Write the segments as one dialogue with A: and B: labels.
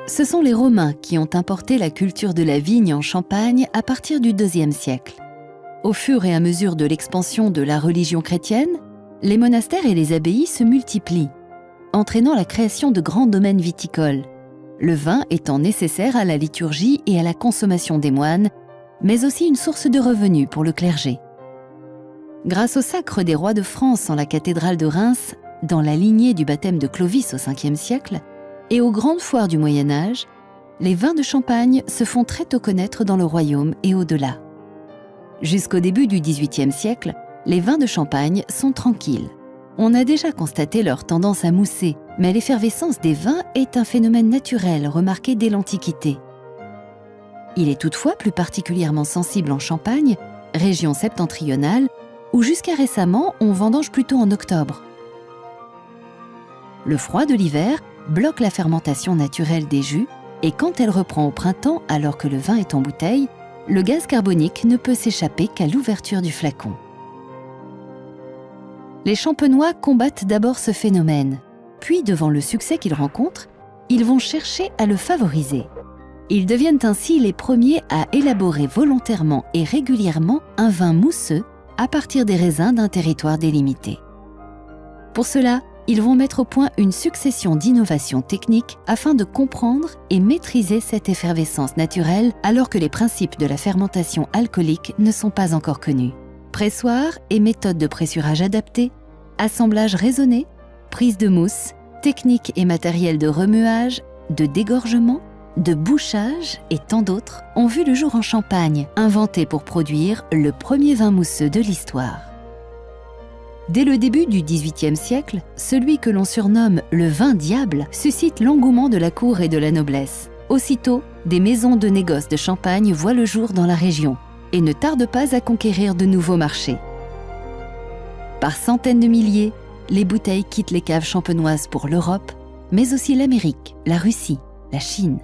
A: Ce sont les Romains qui ont importé la culture de la vigne en Champagne à partir du IIe siècle. Au fur et à mesure de l'expansion de la religion chrétienne, les monastères et les abbayes se multiplient, entraînant la création de grands domaines viticoles, le vin étant nécessaire à la liturgie et à la consommation des moines, mais aussi une source de revenus pour le clergé. Grâce au sacre des rois de France en la cathédrale de Reims, dans la lignée du baptême de Clovis au Ve siècle, et aux grandes foires du Moyen-Âge, les vins de Champagne se font très tôt connaître dans le royaume et au-delà. Jusqu'au début du XVIIIe siècle, les vins de Champagne sont tranquilles. On a déjà constaté leur tendance à mousser, mais l'effervescence des vins est un phénomène naturel remarqué dès l'Antiquité. Il est toutefois plus particulièrement sensible en Champagne, région septentrionale, où jusqu'à récemment on vendange plutôt en octobre. Le froid de l'hiver bloque la fermentation naturelle des jus et quand elle reprend au printemps alors que le vin est en bouteille, le gaz carbonique ne peut s'échapper qu'à l'ouverture du flacon. Les champenois combattent d'abord ce phénomène, puis devant le succès qu'ils rencontrent, ils vont chercher à le favoriser. Ils deviennent ainsi les premiers à élaborer volontairement et régulièrement un vin mousseux à partir des raisins d'un territoire délimité. Pour cela, ils vont mettre au point une succession d'innovations techniques afin de comprendre et maîtriser cette effervescence naturelle alors que les principes de la fermentation alcoolique ne sont pas encore connus. Pressoir et méthodes de pressurage adaptées, assemblage raisonné, prise de mousse, techniques et matériel de remuage, de dégorgement, de bouchage et tant d'autres ont vu le jour en Champagne, inventés pour produire le premier vin mousseux de l'histoire. Dès le début du XVIIIe siècle, celui que l'on surnomme le vin diable suscite l'engouement de la cour et de la noblesse. Aussitôt, des maisons de négoce de Champagne voient le jour dans la région et ne tardent pas à conquérir de nouveaux marchés. Par centaines de milliers, les bouteilles quittent les caves champenoises pour l'Europe, mais aussi l'Amérique, la Russie, la Chine.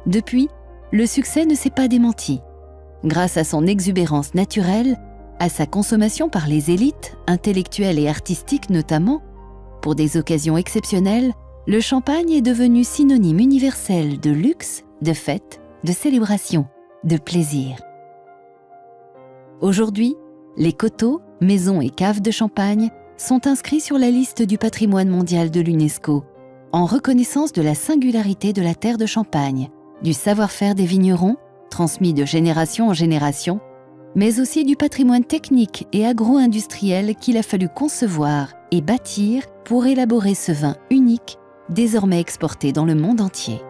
A: Depuis, le succès ne s'est pas démenti. Grâce à son exubérance naturelle, à sa consommation par les élites, intellectuelles et artistiques notamment, pour des occasions exceptionnelles, le champagne est devenu synonyme universel de luxe, de fête, de célébration, de plaisir. Aujourd'hui, les coteaux, maisons et caves de Champagne sont inscrits sur la liste du patrimoine mondial de l'UNESCO, en reconnaissance de la singularité de la terre de Champagne, du savoir-faire des vignerons, transmis de génération en génération, mais aussi du patrimoine technique et agro-industriel qu'il a fallu concevoir et bâtir pour élaborer ce vin unique, désormais exporté dans le monde entier.